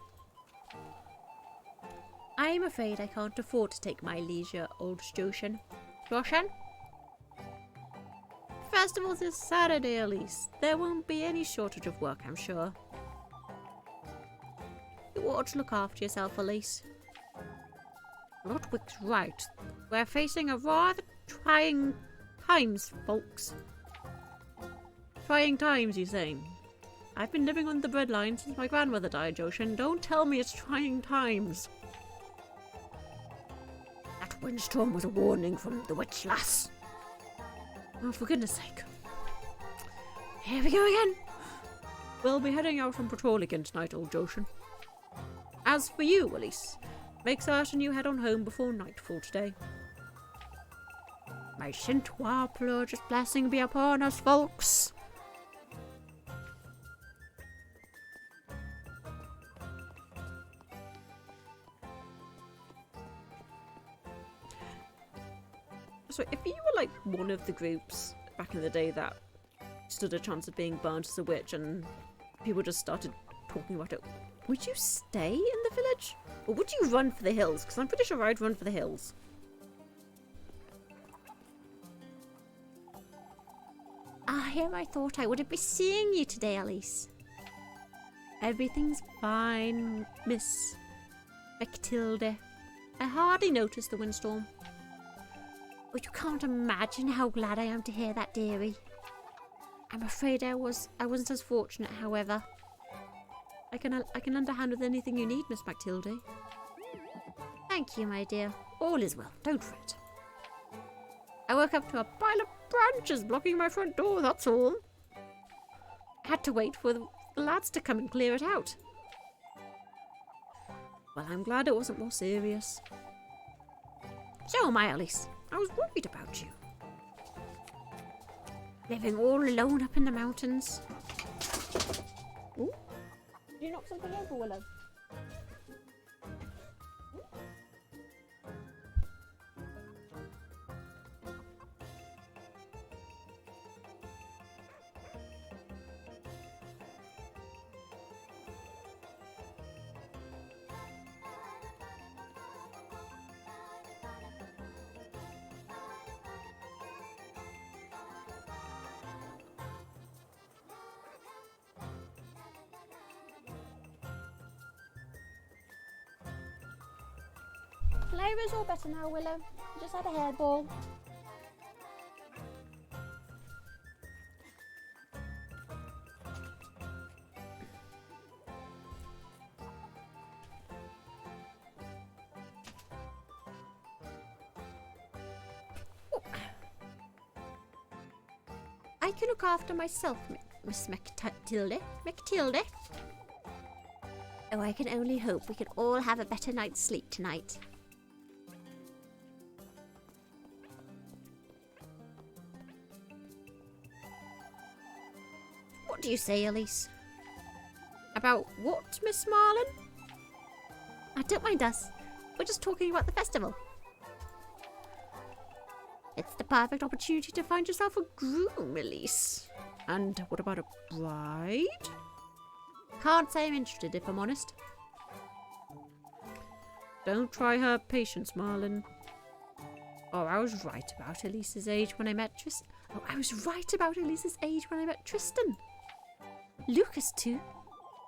I'm afraid I can't afford to take my leisure, old Joshin. Joshin? Festival's this Saturday, Elise. There won't be any shortage of work, I'm sure. You ought to look after yourself, Elise. Lodwick's right. We're facing a rather trying times, folks. Trying times, you say? I've been living on the breadline since my grandmother died, Joshin. Don't tell me it's trying times. That windstorm was a warning from the witch lass. Oh, for goodness sake. Here we go again. We'll be heading out on patrol again tonight, old Joshin. As for you, Elise, make certain you head on home before nightfall today. May Saint Warplurge's blessing be upon us, folks. So if you were like one of the groups back in the day that stood a chance of being burnt as a witch and people just started talking about it, would you stay in the village? Or would you run for the hills? Because I'm pretty sure I'd run for the hills. him, I thought I wouldn't be seeing you today, Elise. Everything's fine, Miss Matilda. I hardly noticed the windstorm. But you can't imagine how glad I am to hear that, dearie. I'm afraid I wasn't as fortunate, however. I can underhand with anything you need, Miss Matilda. Thank you, my dear. All is well. Don't fret. I woke up to a pile of branches blocking my front door, that's all. I had to wait for the lads to come and clear it out. Well, I'm glad it wasn't more serious. So am I, Alice. I was worried about you. Living all alone up in the mountains. Ooh. Did you knock something over, Willow? Flavor's all better now, Willow. You just had a hairball. I can look after myself, Miss Matilda. Matilda. Oh, I can only hope we can all have a better night's sleep tonight. What do you say, Elise? About what, Miss Marlin? I don't mind us. We're just talking about the festival. It's the perfect opportunity to find yourself a groom, Elise. And what about a bride? Can't say I'm interested, if I'm honest. Don't try her patience, Marlin. Oh, I was right about Elise's age when I met Tristan. Oh, I was right about Elise's age when I met Tristan. Lucas, too.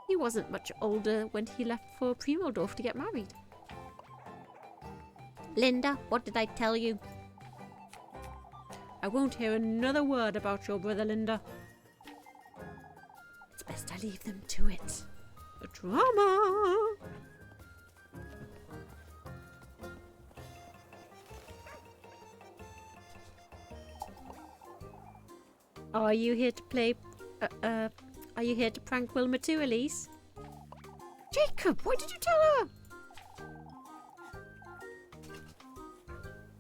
He wasn't much older when he left for Primaldorf to get married. Linda, what did I tell you? I won't hear another word about your brother, Linda. It's best I leave them to it. The drama! Are you here to play... Are you here to prank Wilma too, Elise? Jacob, why did you tell her?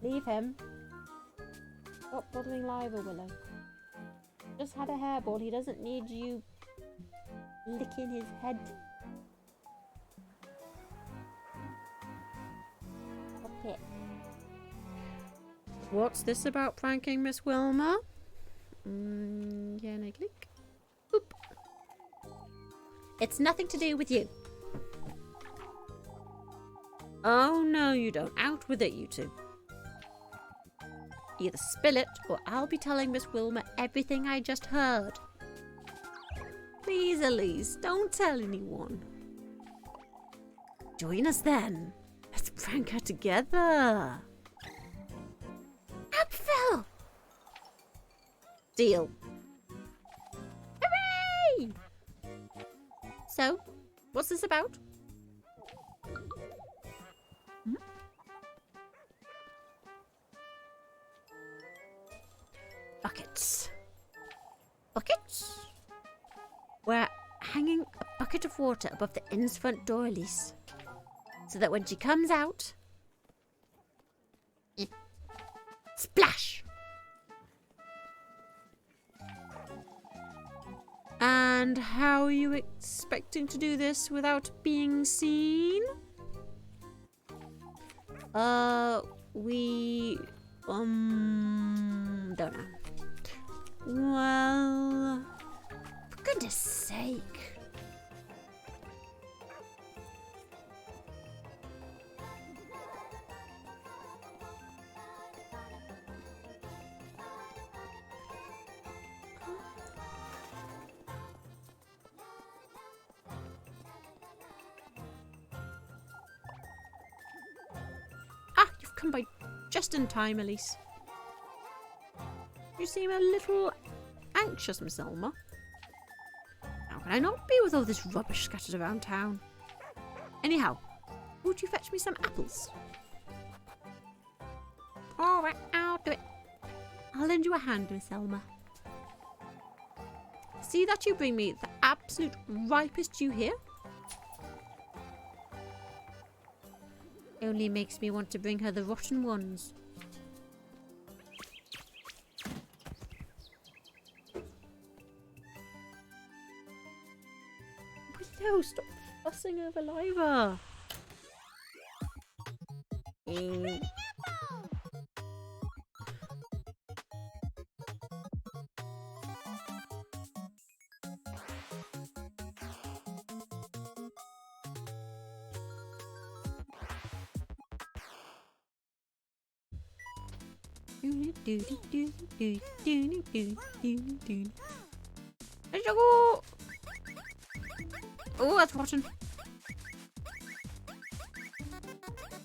Leave him. Stop bothering Liva, Willow. Just had a hairball. He doesn't need you licking his head. Okay. What's this about pranking Miss Wilma? Can I click? Oop. It's nothing to do with you. Oh, no, you don't. Out with it, you two. Either spill it, or I'll be telling Miss Wilma everything I just heard. Please, Elise, don't tell anyone. Join us then. Let's prank her together. Apfel! Deal. Hooray! So, what's this about? Buckets. Buckets? We're hanging a bucket of water above the inn's front door, Elise. So that when she comes out... Splash! And how are you expecting to do this without being seen? We... don't know. Well... For goodness sake. come by just in time, Elise. You seem a little anxious, Miss Elma. How can I not be with all this rubbish scattered around town? Anyhow, would you fetch me some apples? Alright, I'll do it. I'll lend you a hand, Miss Elma. See that you bring me the absolute ripest you here? Only makes me want to bring her the rotten ones. Willow, stop fussing over Lyra. Let's go. Oh, that's rotten.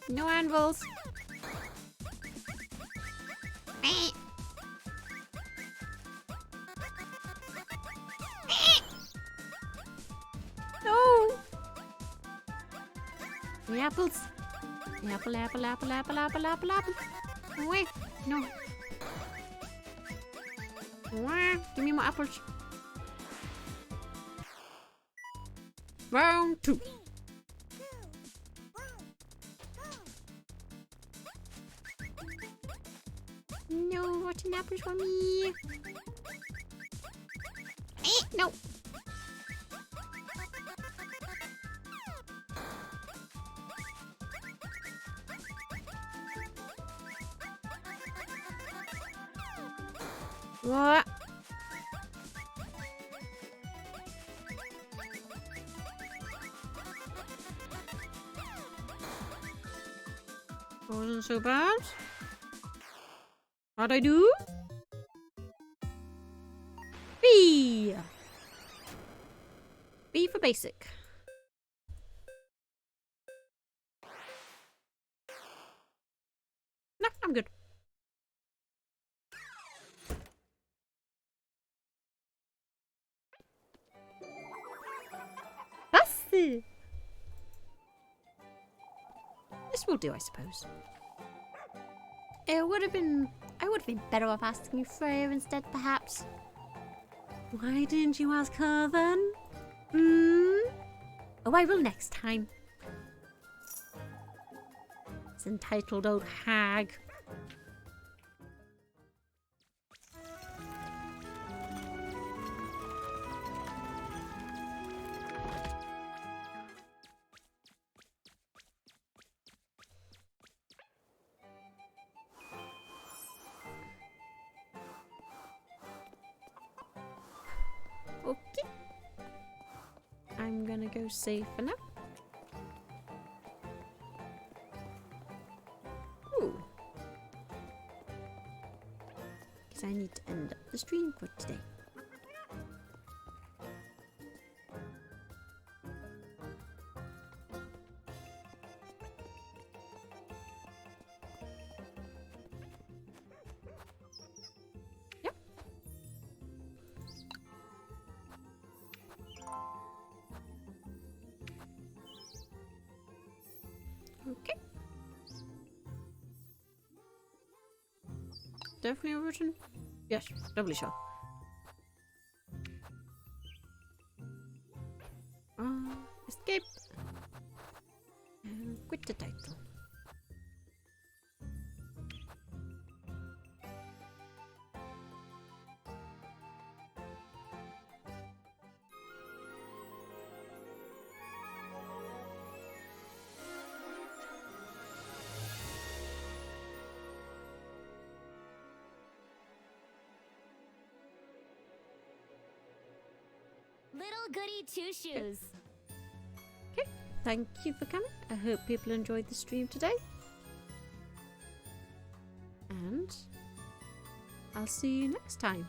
No anvils. No. The apples. Apple, apple, apple, apple, apple, apple, apple. Wait, no. Give me more apples. Round 2. No rotten apples for me. No. What? Wasn't so bad. How'd I do? B. B for basic. No, I'm good. This will do, I suppose. I would have been better off asking Freya instead, perhaps. Why didn't you ask her then? Oh, I will next time. This entitled old hag. Okay. I'm gonna go save for now. Ooh. Because I need to end up the stream for today. Okay. Definitely written? Yes, doubly sure. Escape. And quit the title. Little Goody Two-Shoes. Okay, thank you for coming. I hope people enjoyed the stream today. And I'll see you next time.